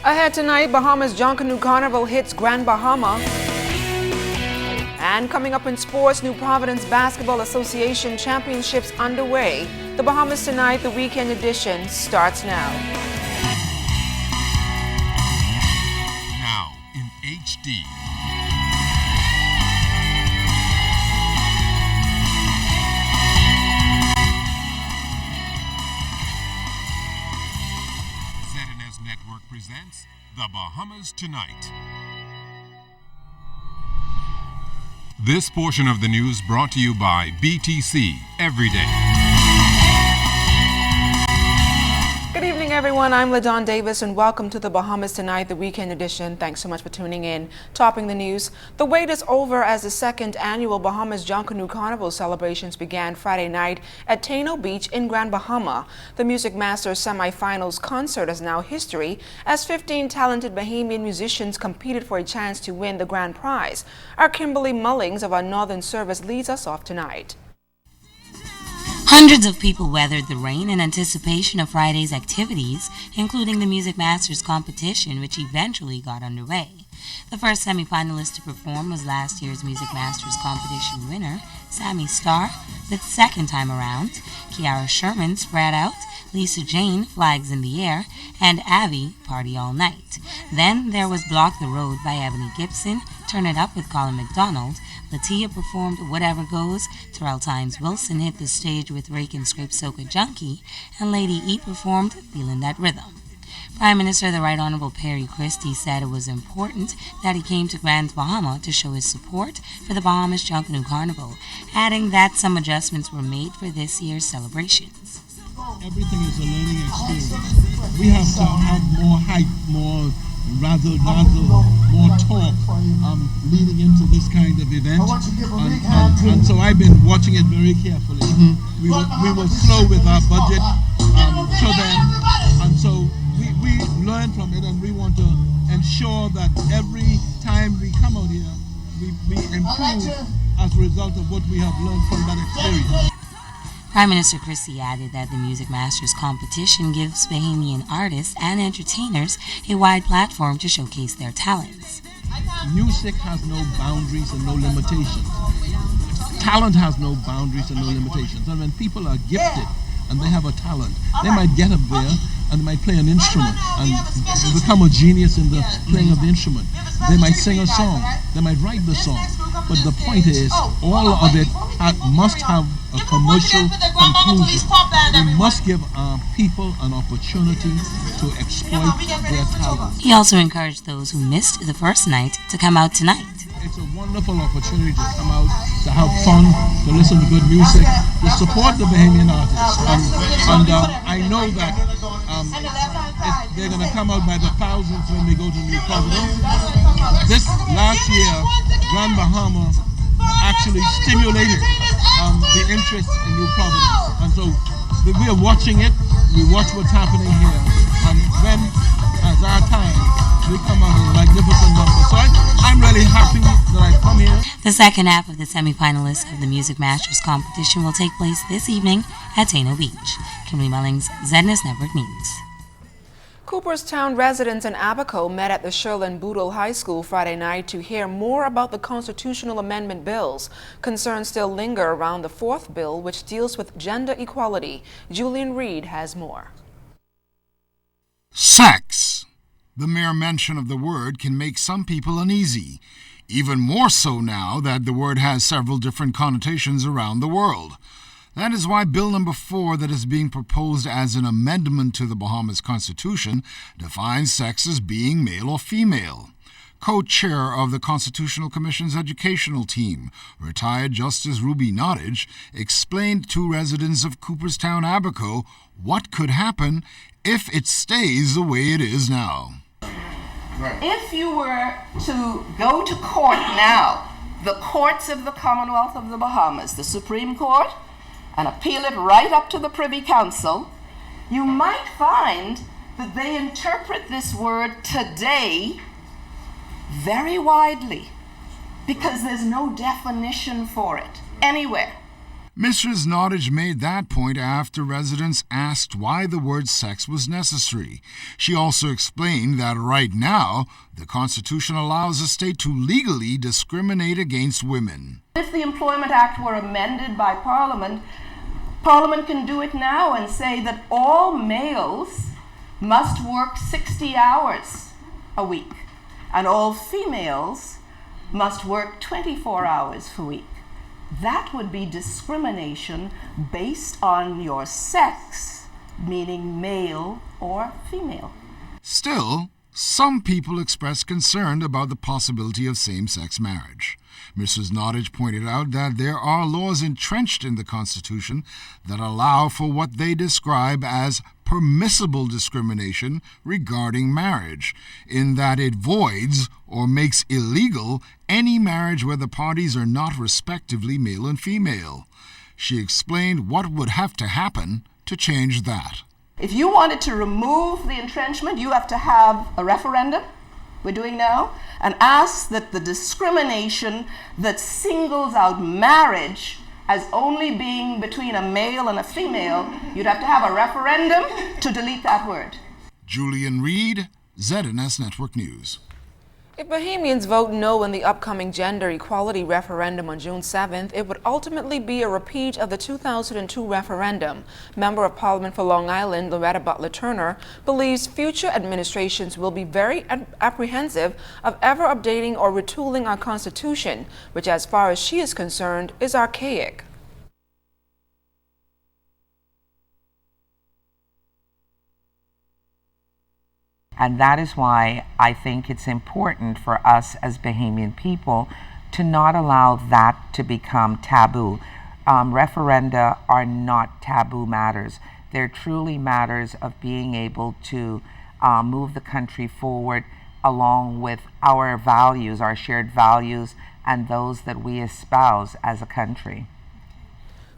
Ahead tonight, Bahamas Junkanoo Carnival hits Grand Bahama. And coming up in sports, New Providence Basketball Association Championships underway. The Bahamas Tonight, the weekend edition, starts now. Now in HD. Network presents The Bahamas Tonight. This portion of the news brought to you by BTC Every Day. Good evening, everyone. I'm LaDawn Davis, and welcome to the Bahamas Tonight, the weekend edition. Thanks so much for tuning in. Topping the news, the wait is over as the second annual Bahamas Junkanoo Carnival celebrations began Friday night at Taino Beach in Grand Bahama. The Music Masters semifinals concert is now history as 15 talented Bahamian musicians competed for a chance to win the grand prize. Our Kimberly Mullings of our Northern Service leads us off tonight. Hundreds of people weathered the rain in anticipation of Friday's activities, including the Music Masters competition, which eventually got underway. The first semi-finalist to perform was last year's Music Masters competition winner, Sammy Starr, the second time around. Kiara Sherman, Spread Out, Lisa Jane, Flags in the Air, and Abby, Party All Night. Then there was Block the Road by Ebony Gibson, Turn It Up with Colin McDonald, Latia performed Whatever Goes, Terrell Tynes Wilson hit the stage with Rake and Scrape Soca Junkie, and Lady E performed Feelin' That Rhythm. Prime Minister the Right Honorable Perry Christie said it was important that he came to Grand Bahama to show his support for the Bahamas Junkanoo Carnival, adding that some adjustments were made for this year's celebrations. Everything is a learning experience. We have to have more hype, more razzle, more talk leading into this kind of event. And so I've been watching it very carefully. We will flow with our budget to them. And so we learn from it, and we want to ensure that every time we come out here, we improve as a result of what we have learned from that experience. Prime Minister Christie added that the Music Masters competition gives Bahamian artists and entertainers a wide platform to showcase their talents. Music has no boundaries and no limitations. Talent has no boundaries and no limitations. And when people are gifted and they have a talent, they might get up there and they might play an instrument and become a genius in the playing of the instrument. They might sing a song. They might write the song. But the point is, all of it must have a commercial conclusion. We must give our people an opportunity to exploit their talent. He also encouraged those who missed the first night to come out tonight. It's a wonderful opportunity to come out, to have fun, to listen to good music, to support the Bahamian artists. And I know that they're going to come out by the thousands when we go to New Providence. This last year, Grand Bahama actually stimulated the interest in New Providence. And so we are watching it, we watch what's happening here, and when, as our time, we come out in magnificent numbers. So I'm really happy that I come here. The second half of the semi-finalists of the Music Masters competition will take place this evening at Taino Beach. Kimberly Mullings, ZNS Network News. Cooperstown residents in Abaco met at the Sherlin Boodle High School Friday night to hear more about the constitutional amendment bills. Concerns still linger around the fourth bill, which deals with gender equality. Julian Reed has more. Sex. The mere mention of the word can make some people uneasy, even more so now that the word has several different connotations around the world. That is why Bill number 4 that is being proposed as an amendment to the Bahamas Constitution defines sex as being male or female. Co-chair of the Constitutional Commission's educational team, retired Justice Ruby Nottage, explained to residents of Cooperstown, Abaco, what could happen if it stays the way it is now. If you were to go to court now, the courts of the Commonwealth of the Bahamas, the Supreme Court, and appeal it right up to the Privy Council, you might find that they interpret this word today very widely because there's no definition for it anywhere. Mrs. Nottage made that point after residents asked why the word sex was necessary. She also explained that right now, the Constitution allows a state to legally discriminate against women. If the Employment Act were amended by Parliament, Parliament can do it now and say that all males must work 60 hours a week, and all females must work 24 hours per week. That would be discrimination based on your sex, meaning male or female. Still, some people expressed concern about the possibility of same-sex marriage. Mrs. Nottage pointed out that there are laws entrenched in the Constitution that allow for what they describe as permissible discrimination regarding marriage, in that it voids or makes illegal any marriage where the parties are not respectively male and female. She explained what would have to happen to change that. If you wanted to remove the entrenchment, you have to have a referendum, we're doing now, and ask that the discrimination that singles out marriage as only being between a male and a female, you'd have to have a referendum to delete that word. Julian Reed, ZNS Network News. If Bahamians vote no in the upcoming gender equality referendum on June 7th, it would ultimately be a repeat of the 2002 referendum. Member of Parliament for Long Island, Loretta Butler Turner, believes future administrations will be very apprehensive of ever updating or retooling our Constitution, which, as far as she is concerned, is archaic. And that is why I think it's important for us as Bahamian people to not allow that to become taboo. Referenda are not taboo matters. They're truly matters of being able to move the country forward along with our values, our shared values, and those that we espouse as a country.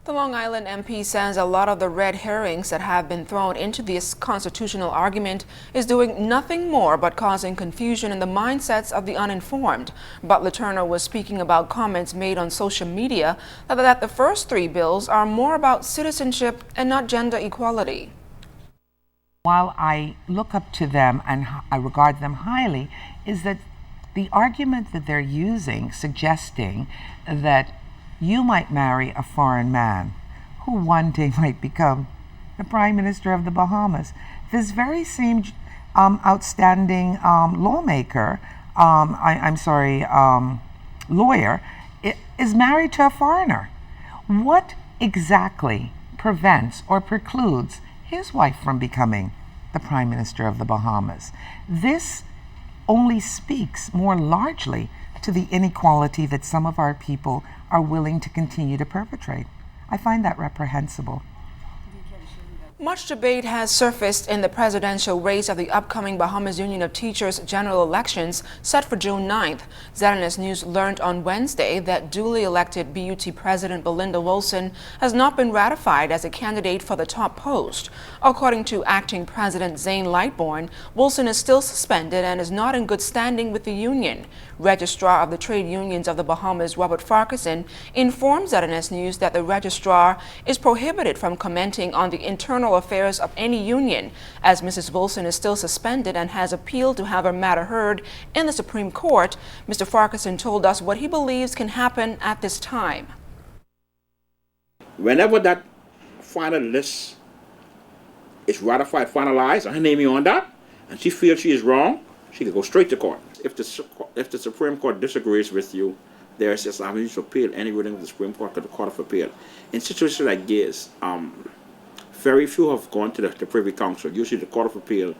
The Long Island MP says a lot of the red herrings that have been thrown into this constitutional argument is doing nothing more but causing confusion in the mindsets of the uninformed. Butler Turner was speaking about comments made on social media that the first three bills are more about citizenship and not gender equality. While I look up to them and I regard them highly, is that the argument that they're using, suggesting that you might marry a foreign man who one day might become the Prime Minister of the Bahamas. This very same outstanding lawyer, is married to a foreigner. What exactly prevents or precludes his wife from becoming the Prime Minister of the Bahamas? This only speaks more largely to the inequality that some of our people are willing to continue to perpetrate. I find that reprehensible. Much debate has surfaced in the presidential race of the upcoming Bahamas Union of Teachers general elections set for June 9th. ZNS News learned on Wednesday that duly elected BUT President Belinda Wilson has not been ratified as a candidate for the top post. According to Acting President Zane Lightbourne, Wilson is still suspended and is not in good standing with the union. Registrar of the Trade Unions of the Bahamas, Robert Farquharson, informed ZNS News that the registrar is prohibited from commenting on the internal affairs of any union, as Mrs. Wilson is still suspended and has appealed to have her matter heard in the Supreme Court. Mr. Farquharson told us what he believes can happen at this time. Whenever that final list is ratified, finalized, and her name is on that, and she feels she is wrong, she can go straight to court. If the Supreme Court disagrees with you, there is just avenue to appeal any ruling of the Supreme Court to the Court of Appeal. In situations like this, very few have gone to the Privy Council. Usually the Court of Appeal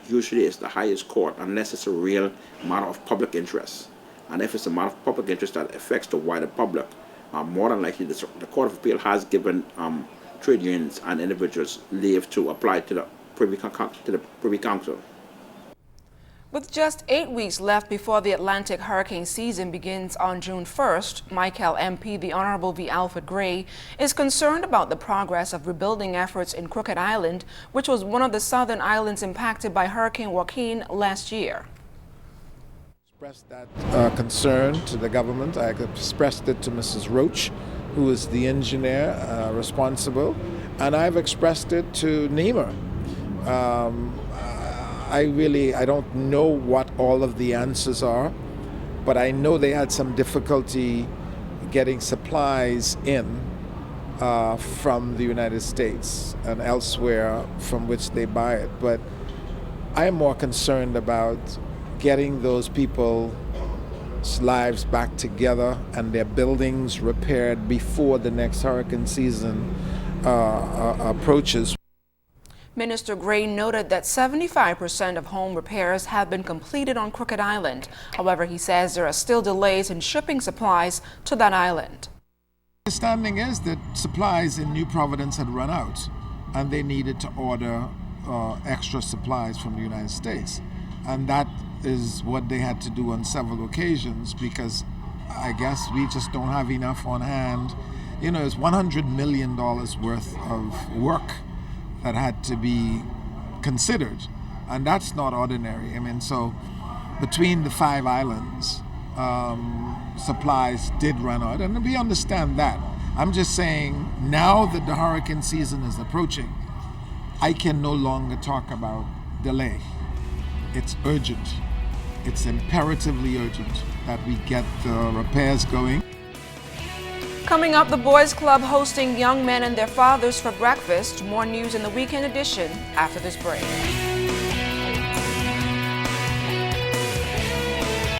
usually is the highest court unless it's a real matter of public interest. And if it's a matter of public interest that affects the wider public, more than likely the Court of Appeal has given trade unions and individuals leave to apply to the Privy Council. With just 8 weeks left before the Atlantic hurricane season begins on June 1st, Michael MP, the Honorable V. Alfred Gray, is concerned about the progress of rebuilding efforts in Crooked Island, which was one of the southern islands impacted by Hurricane Joaquin last year. Expressed that concern to the government. I expressed it to Mrs. Roach, who is the engineer responsible, and I've expressed it to NEMA. I don't know what all of the answers are, but I know they had some difficulty getting supplies in from the United States and elsewhere from which they buy it. But I'm more concerned about getting those people's lives back together and their buildings repaired before the next hurricane season approaches. Minister Gray noted that 75% of home repairs have been completed on Crooked Island. However, he says there are still delays in shipping supplies to that island. The understanding is that supplies in New Providence had run out and they needed to order extra supplies from the United States. And that is what they had to do on several occasions, because I guess we just don't have enough on hand. You know, it's $100 million worth of work that had to be considered, and that's not ordinary. I mean, so between the 5 islands, supplies did run out, and we understand that. I'm just saying, now that the hurricane season is approaching, I can no longer talk about delay. It's urgent. It's imperatively urgent that we get the repairs going. Coming up, the Boys Club hosting young men and their fathers for breakfast. More news in the weekend edition after this break.